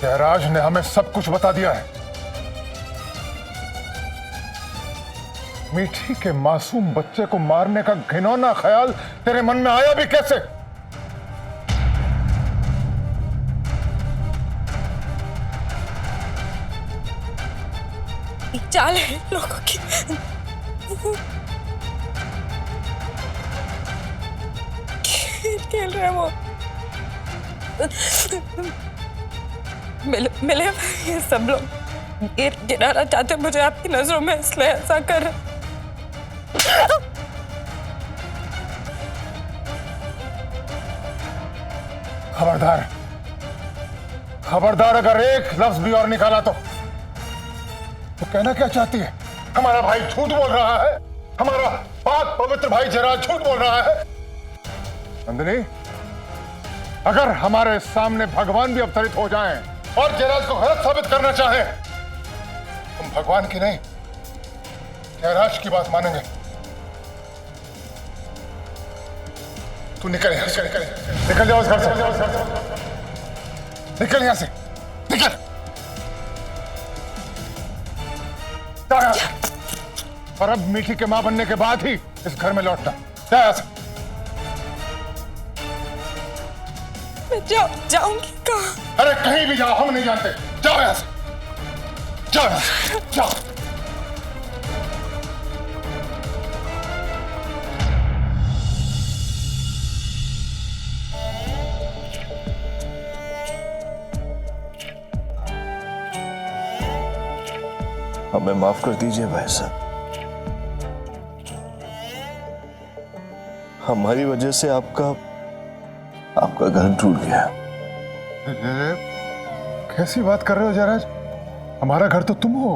जयराज ने हमें सब कुछ बता दिया है। मीठी के मासूम बच्चे को मारने का घिनौना ख्याल तेरे मन में आया भी कैसे? चाल है लोगों की। खेल रहे हैं वो। मिले ये सब लोग गिराना चाहते मुझे आपकी नजरों में, इसलिए ऐसा कर रहे। खबरदार, खबरदार, अगर एक लफ्ज भी और निकाला तो कहना क्या चाहती है? हमारा भाई झूठ बोल रहा है, हमारा पाक पवित्र भाई जयराज झूठ बोल रहा है। नंदिनी, अगर हमारे सामने भगवान भी अवतरित हो जाएं और जयराज को गलत साबित करना चाहें, तुम भगवान की नहीं जयराज की बात मानेंगे। तू निकल यहां से, निकल जाओ इस घर से, निकल यहां से, निकल। और अब मीठी के मां बनने के बाद ही इस घर में लौटना। मैं जाऊंगी कहाँ? अरे कहीं भी जाओ, हम नहीं जानते। जाओ यहां से, जाओ यहां से, जाओ। हमें माफ कर दीजिए भाई साहब, हमारी वजह से आपका घर टूट गया। कैसी बात कर रहे हो जयराज? हमारा घर तो तुम हो,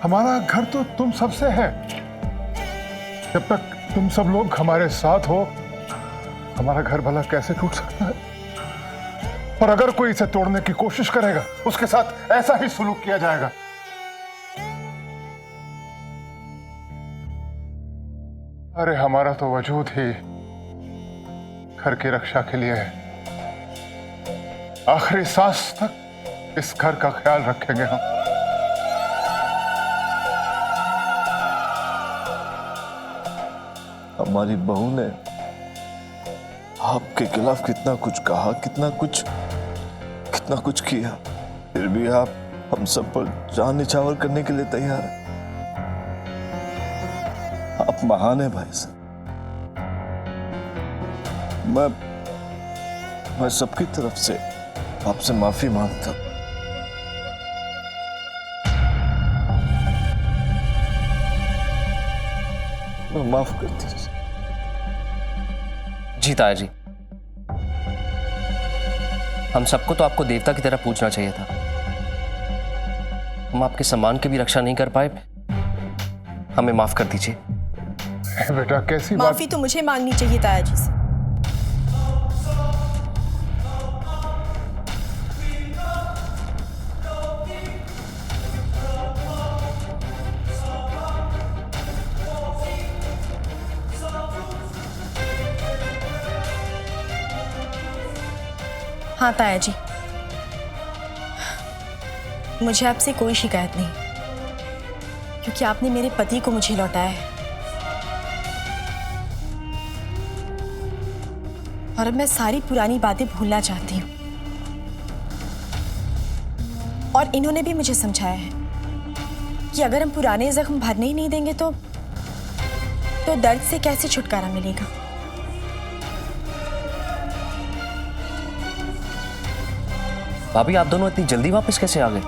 हमारा घर तो तुम सबसे है। जब तक तुम सब लोग हमारे साथ हो, हमारा घर भला कैसे टूट सकता है? और अगर कोई इसे तोड़ने की कोशिश करेगा, उसके साथ ऐसा ही सुलूक किया जाएगा। अरे हमारा तो वजूद ही घर की रक्षा के लिए है। आखिरी सांस तक इस घर का ख्याल रखेंगे हम। हमारी बहू ने आपके खिलाफ कितना कुछ कहा, कितना कुछ किया, फिर भी आप हम सब पर जान निछावर करने के लिए तैयार हैं। आप महान हैं भाई साहब। मैं सबकी तरफ से आपसे माफी मांगता हूं। माफ कर दीजिए। जी ताया जी, हम सबको तो आपको देवता की तरह पूजना चाहिए था। हम आपके सम्मान की भी रक्षा नहीं कर पाए, हमें माफ कर दीजिए। बेटा कैसी बात? माफी तो मुझे मांगनी चाहिए ताया जी से। हाँ ताया जी, मुझे आपसे कोई शिकायत नहीं, क्योंकि आपने मेरे पति को मुझे लौटाया है। और अब मैं सारी पुरानी बातें भूलना चाहती हूँ। और इन्होंने भी मुझे समझाया है कि अगर हम पुराने जख्म भरने ही नहीं देंगे तो दर्द से कैसे छुटकारा मिलेगा। भाभी, आप दोनों इतनी जल्दी वापस कैसे आ गए?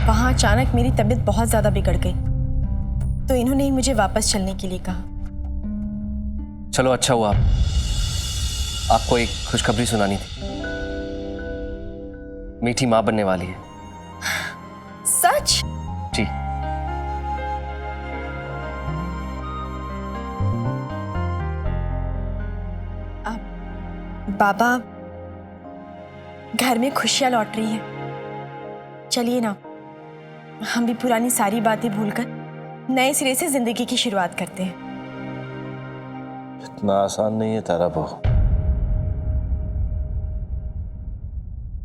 वहां अचानक मेरी तबीयत बहुत ज्यादा बिगड़ गई, तो इन्होंने ही मुझे वापस चलने के लिए कहा। चलो अच्छा हुआ, आपको एक खुशखबरी सुनानी थी। मीठी मां बनने वाली है। सच? जी। बाबा, घर में खुशियां लौट रही हैं। चलिए ना, हम भी पुरानी सारी बातें भूलकर नए सिरे से जिंदगी की शुरुआत करते हैं। इतना आसान नहीं है तारा बहू।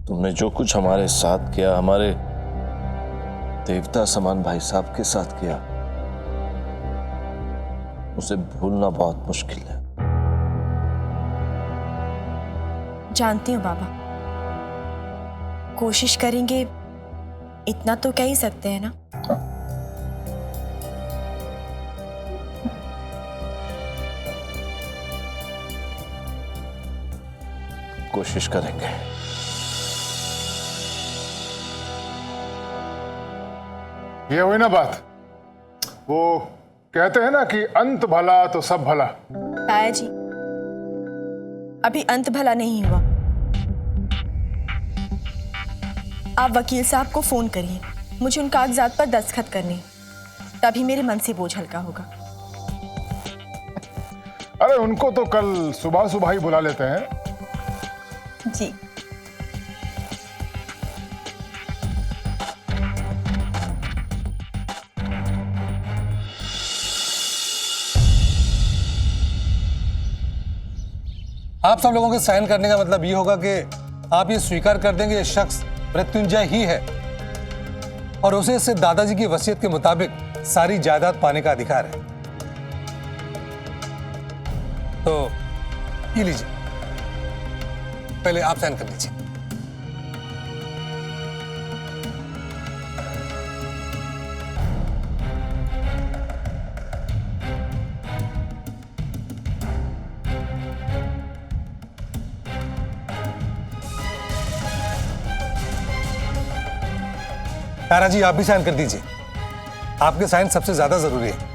तुमने जो कुछ हमारे साथ किया, हमारे देवता समान भाई साहब के साथ किया, उसे भूलना बहुत मुश्किल है। जानती हूँ बाबा, कोशिश करेंगे, इतना तो कह ही सकते हैं ना। कोशिश करेंगे। ये हुई ना बात, वो कहते हैं ना कि अंत भला तो सब भला। ताया जी, अभी अंत भला नहीं हुआ। आप वकील साहब को फोन करिए, मुझे उन कागजात पर दस्तखत करने हैं, तभी मेरे मन से बोझ हल्का होगा। अरे उनको तो कल सुबह सुबह ही बुला लेते हैं। जी। आप सब लोगों के साइन करने का मतलब ये होगा कि आप ये स्वीकार कर देंगे ये शख्स मृत्युंजय ही है और उसे इससे दादाजी की वसीयत के मुताबिक सारी जायदाद पाने का अधिकार है। तो ये लीजिए, पहले आप साइन कर लीजिए। तारा जी, आप भी साइन कर दीजिए, आपके साइन सबसे ज्यादा जरूरी है।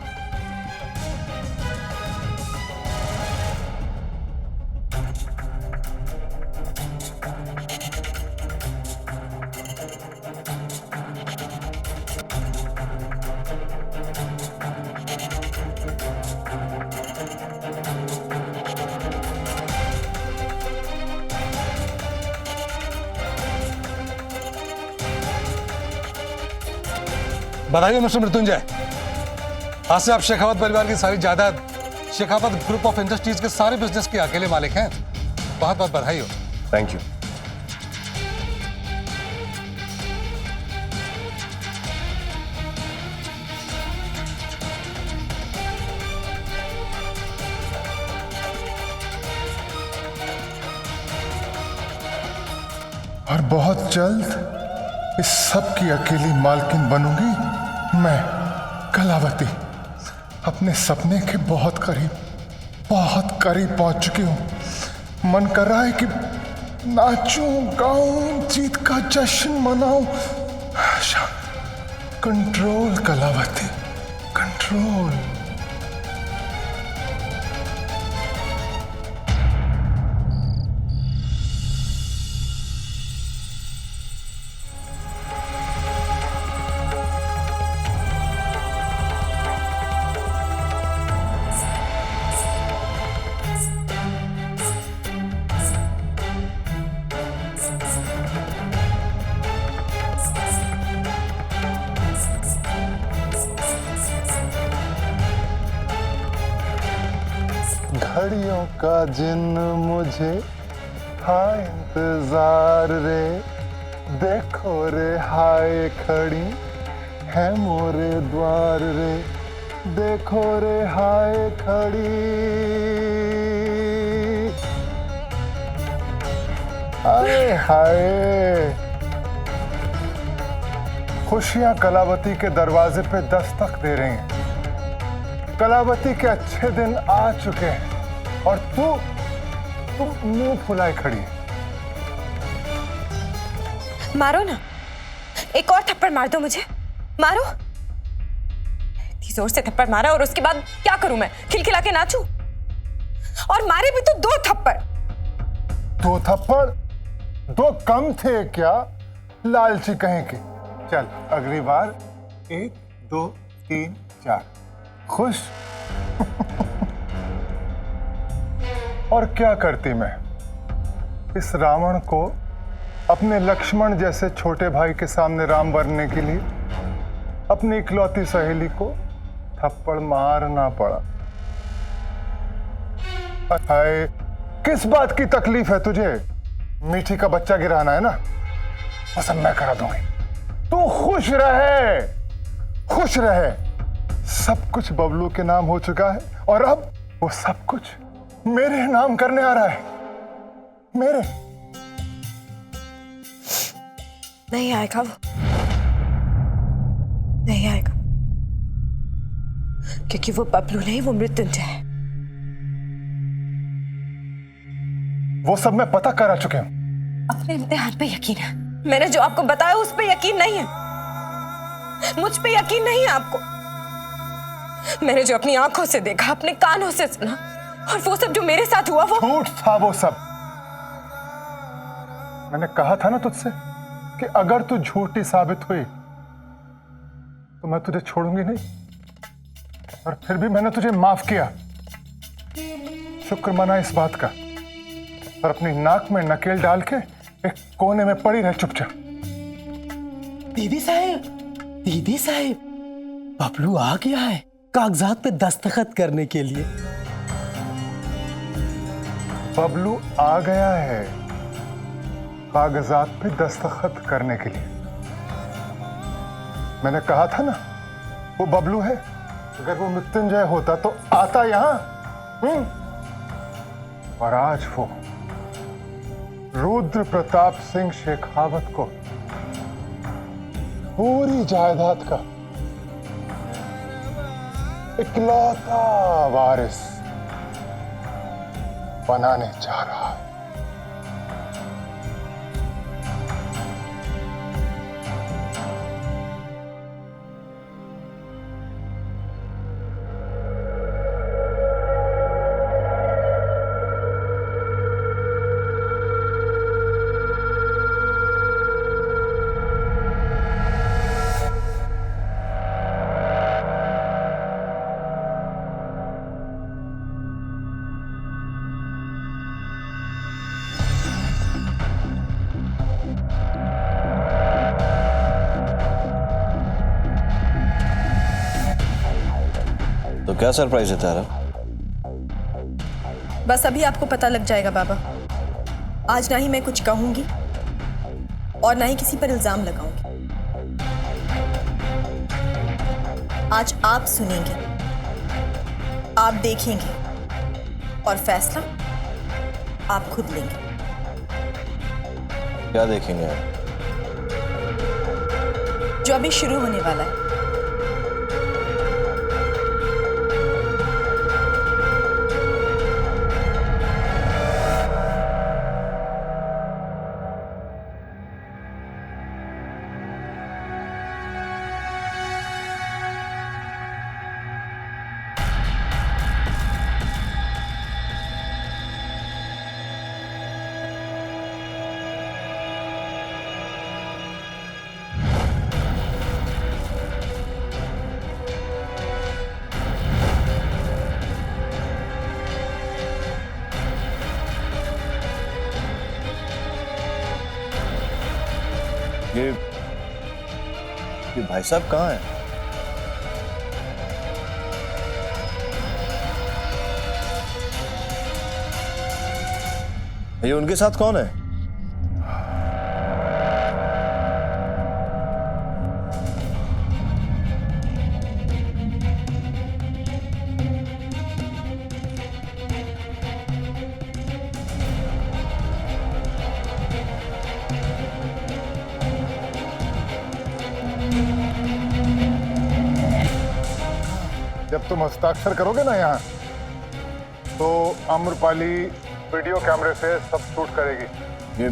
बधाई हो मिस्टर मृत्युंजय, आज से आप शेखावत परिवार की सारी जायदाद, शेखावत ग्रुप ऑफ इंडस्ट्रीज के सारे बिजनेस के अकेले मालिक हैं। बहुत बहुत बधाई हो। Thank you. और बहुत जल्द इस सब की अकेली मालकिन बनूंगी मैं, कलावती। अपने सपने के बहुत करीब पहुंच चुकी हूं। मन कर रहा है कि नाचूं, गाऊं, जीत का जश्न मनाऊं। Control Kalavati, control. घड़ियों का जिन्न मुझे था इंतजार रे, देखो रे हाय खड़ी है मोरे द्वार रे, देखो रे हाय खड़ी। हाय हाय, खुशियां कलावती के दरवाजे पे दस्तक दे रही हैं। कलावती के अच्छे दिन आ चुके हैं और तू मुंह फुलाए खड़ी है। मारो ना, एक और थप्पड़ मार दो मुझे, मारो। इतनी जोर से थप्पड़ मारा और उसके बाद क्या करूं मैं? खिलखिला के नाचूं? और मारे भी तो 2 थप्पड़। 2 थप्पड़? 2 कम थे क्या? लालची कहीं की। चल अगली बार 1 2 3 4। खुश? और क्या करती मैं इस रावण को अपने लक्ष्मण जैसे छोटे भाई के सामने राम बनने के लिए अपनी इकलौती सहेली को थप्पड़ मारना पड़ा। हाय, किस बात की तकलीफ है तुझे? मीठी का बच्चा गिराना है ना? वो सब मैं करा दूंगी। तू खुश रहे, खुश रहे। सब कुछ बबलू के नाम हो चुका है और अब वो सब कुछ मेरे नाम करने आ रहा है। मेरे नहीं आएगा वो, नहीं आएगा, क्योंकि वो बबलू नहीं, वो मृत्युंजय है। वो सब मैं पता करा चुके हूं। अपने इम्तिहान पे यकीन है, मैंने जो आपको बताया उस पे यकीन नहीं है, मुझ पे यकीन नहीं है आपको। मैंने जो अपनी आंखों से देखा, अपने कानों से सुना, और वो सब जो मेरे साथ हुआ वो झूठ था। वो सब मैंने कहा था ना तुझसे कि अगर तू झूठी साबित हुई तो मैं तुझे छोड़ूंगी नहीं, और फिर भी मैंने तुझे माफ किया। शुक्र मना इस बात का, और अपनी नाक में नकेल डाल के एक कोने में पड़ी रह चुपचाप। दीदी साहब, बबलू आ गया है कागजात पे दस्तखत करने के लिए। बबलू आ गया है कागजात पे दस्तखत करने के लिए। मैंने कहा था ना वो बबलू है। अगर वो मृत्युंजय होता तो आता यहां। और आज वो रुद्र प्रताप सिंह शेखावत को पूरी जायदाद का इकलौता वारिस बनाने जा रहा है। तो क्या सरप्राइज है तेरा? बस अभी आपको पता लग जाएगा बाबा। आज ना ही मैं कुछ कहूंगी और ना ही किसी पर इल्जाम लगाऊंगी। आज आप सुनेंगे, आप देखेंगे और फैसला आप खुद लेंगे। क्या देखेंगे आप? जो अभी शुरू होने वाला है। ये भाई साहब कहाँ हैं? ये उनके साथ कौन है? जब तुम हस्ताक्षर करोगे ना यहाँ, तो आम्रपाली वीडियो कैमरे से सब शूट करेगी। ये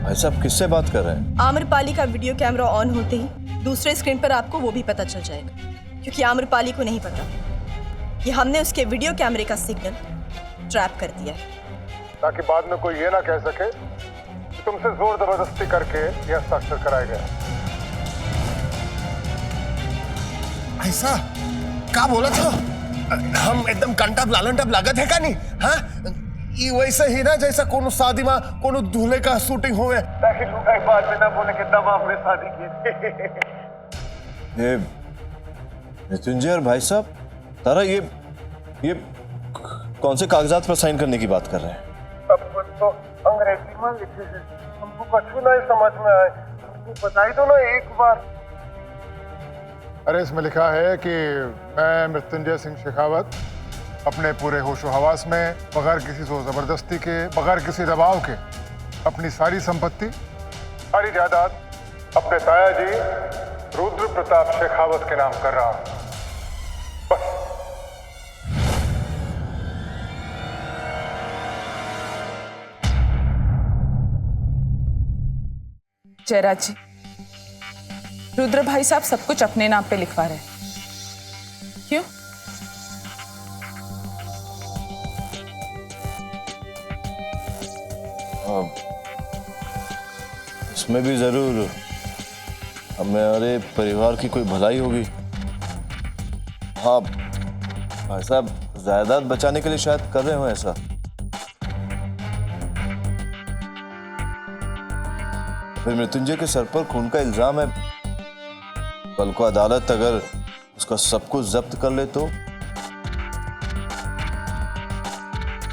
भाई साहब किससे बात कर रहे हैं? आम्रपाली का वीडियो कैमरा ऑन होते ही दूसरे स्क्रीन पर आपको वो भी पता चल जाएगा, क्योंकि आम्रपाली को नहीं पता कि हमने उसके वीडियो कैमरे का सिग्नल ट्रैप कर दिया है, ताकि बाद में कोई ये ना कह सके कि तुमसे जोर जबरदस्ती करके यह हस्ताक्षर कराया गया। ऐसा क्या बोला था? हम एकदम कंटाप लालनटाप लागत है का नहीं? हाँ, ये वैसे ही ना जैसा कोनो शादी में कोनो दूल्हे का शूटिंग होवे, ताकि लोग एक बात में ना बोले कि तब आपने शादी की। ये मृत्युंजय और भाई साहब तारा ये कौन से कागजात पर साइन करने की बात कर रहे हैं? सब कुछ तो अंग्रेजी में लिखे हैं, हमको कुछ नहीं समझ में आए, हमको बताई दो ना एक बार। अरे इसमें लिखा है कि मैं मृत्युंजय सिंह शेखावत अपने पूरे होशो हवास में बगैर किसी जोर जबरदस्ती के, बगैर किसी दबाव के अपनी सारी संपत्ति, सारी जायदाद अपने ताया जी रुद्र प्रताप शेखावत के नाम कर रहा हूं। बस। जयराज जी, रुद्र भाई साहब सब कुछ अपने नाम पे लिखवा रहे हैं। क्यों? इसमें भी जरूर हमारे परिवार की कोई भलाई होगी। हाँ भाई साहब, जायदाद बचाने के लिए शायद कर रहे हो ऐसा। फिर मृत्युंजय के सर पर खून का इल्जाम है, कल को अदालत अगर उसका सब कुछ जब्त कर ले तो।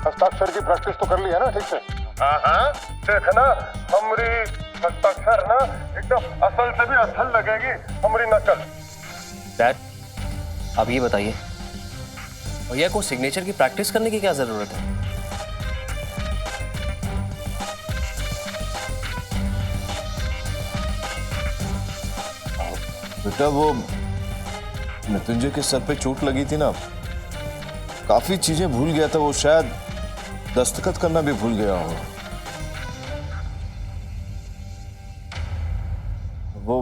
हस्ताक्षर की प्रैक्टिस तो कर ली है ना ठीक से? हाँ, देखना हमारी हस्ताक्षर ना एकदम असल से भी असल लगेगी, हमारी नकल। डैड, अब ये बताइए, भैया को सिग्नेचर की प्रैक्टिस करने की क्या जरूरत है? बेटा, वो मृत्युंजय के सर पे चोट लगी थी ना, काफी चीजें भूल गया था वो, शायद दस्तखत करना भी भूल गया हो। वो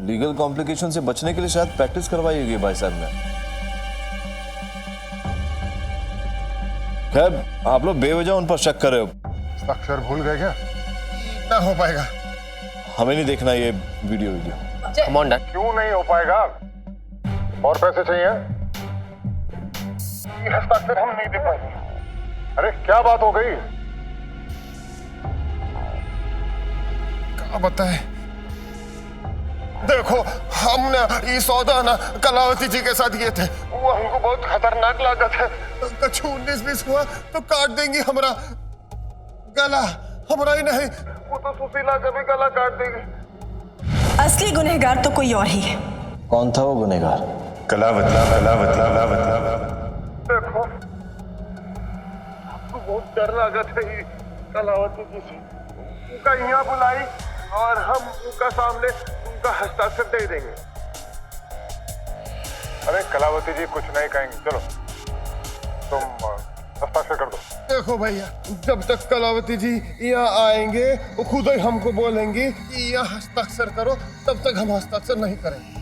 लीगल कॉम्प्लिकेशन से बचने के लिए शायद प्रैक्टिस करवाई होगी भाई साहब ने। खैर, आप लोग बेवजह उन पर शक कर रहे हो। हस्ताक्षर भूल गए क्या? ना हो पाएगा। हमें नहीं देखना ये वीडियो। Come on dad. क्यों नहीं हो पाएगा? और पैसे चाहिए? ये हस्ताक्षर हम नहीं दे पाएंगे। अरे क्या बात हो गई? क्या बताए? देखो, हमने ये सौदा ना कलावती जी के साथ किए थे, वो हमको बहुत खतरनाक लागत है। कछु 19-20 हुआ तो काट देंगी हमारा गला, हमारा ही नहीं, वो तो सुशीला का भी गला काट देंगे। असली गुनहगार तो कोई और ही है। कौन था वो गुनहगार? कलावती। देखो, आपको बहुत डर लागत है ये कलावती जी से। उनका यहाँ बुलाई और हम उनका सामने उनका हस्ताक्षर दे देंगे। अरे कलावती जी कुछ नहीं कहेंगे, चलो तुम हस्ताक्षर कर दो। देखो भैया, जब तक कलावती जी यहाँ आएंगे वो खुद ही हमको बोलेंगे कि यहाँ हस्ताक्षर करो, तब तक हम हस्ताक्षर नहीं करेंगे।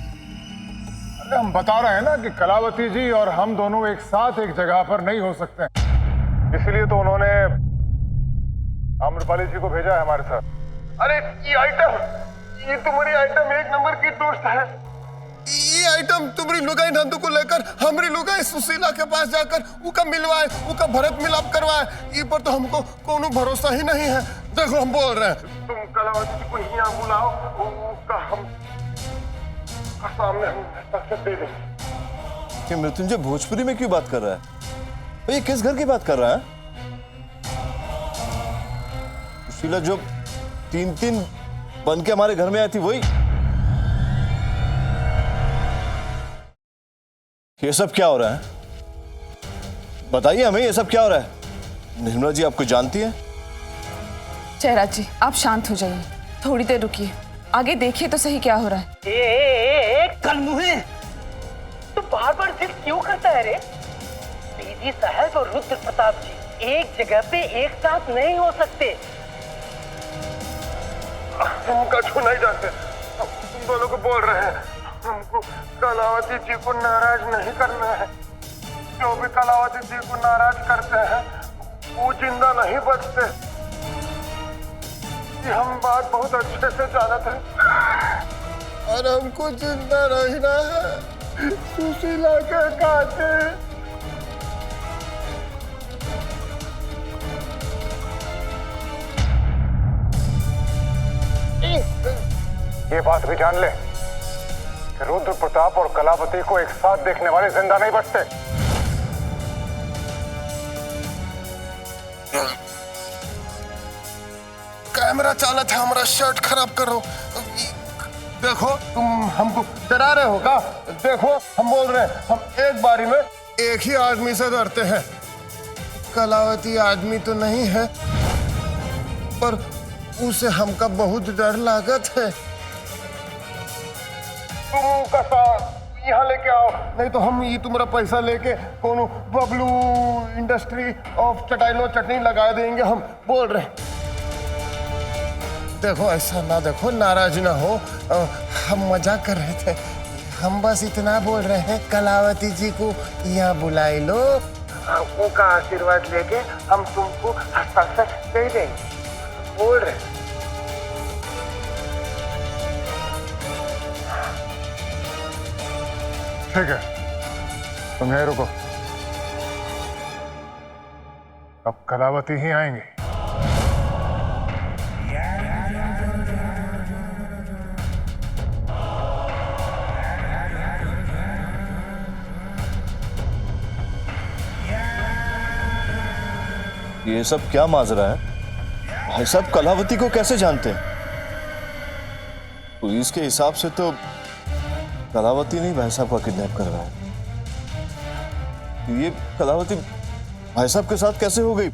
अरे हम बता रहे हैं ना कि कलावती जी और हम दोनों एक साथ एक जगह पर नहीं हो सकते, इसलिए तो उन्होंने आम्रपाली जी को भेजा है हमारे साथ। अरे ये तुम्हारी आइटम एक नंबर की दोस्त है। ये आइटम तुम्हारी लुगाई नंदू को लेकर हमारी लुगाई सुशीला के पास जाकर उनका मिलवाए, उनका भरत मिलाप करवाए, ये पर तो हमको कोनो भरोसा ही नहीं है। देखो, हम बोल रहे हैं, तुम कलावती जी को यहाँ बुलाओ, उसका हम सामने हम हस्ताक्षर दे देंगे। कि मृत्युंजय भोजपुरी में क्यों बात कर रहा है? ये किस घर की बात कर रहा है? सुशीला जो 3-3 बन के हमारे घर में आई थी, वही? ये सब क्या हो रहा है? बताइए हमें, ये सब क्या हो रहा है? निर्मला जी आपको जानती है? जयराज जी, आप शांत हो जाइए, थोड़ी देर रुकिए, आगे देखिए तो सही क्या हो रहा है। कल मुहे तो बार बार जिद क्यों करता है रे? दीदी साहब और रुद्र प्रताप जी एक जगह पे एक साथ नहीं हो सकते। हम कछु नहीं जानते, तुम दोनों को बोल रहे हैं, हमको कलावती जी को नाराज नहीं करना है। जो भी कलावती जी को नाराज करते हैं वो जिंदा नहीं बचते। ये हम बात बहुत अच्छे से जानते हैं। और हमको जिंदा रहना है सुशीला के कातिल। ये बात भी जान ले कि रुद्र प्रताप और कलावती को एक साथ देखने वाले जिंदा नहीं बचते। कैमरा चालत है, हमारा शर्ट खराब करो। देखो तुम हमको डरा रहे हो का? देखो हम बोल रहे हैं, हम एक बारी में एक ही आदमी से डरते हैं। कलावती आदमी तो नहीं है, पर उसे हमका बहुत डर लागत है। तुम का यहाँ लेके आओ, नहीं तो हम ये तुम्हारा पैसा लेके कोनो बबलू इंडस्ट्री ऑफ चटाइलो चटनी लगा देंगे। हम बोल रहे हैं। देखो ऐसा ना देखो, नाराज ना हो, हम मजाक कर रहे थे। हम बस इतना बोल रहे हैं, कलावती जी को यहाँ बुलाई लो, उनका आशीर्वाद लेके हम तुमको हस्ताक्षर दे देंगे। बोल रहे हैं। ठीक है, तुम यहीं रुको, अब कलावती ही आएंगे। ये सब क्या माजरा है? भाई साहब कलावती को कैसे जानते हैं? पुलिस के हिसाब से तो कलावती नहीं भाई साहब का किडनैप कर रहा है। ये कलावती भाई साहब के साथ कैसे हो गई?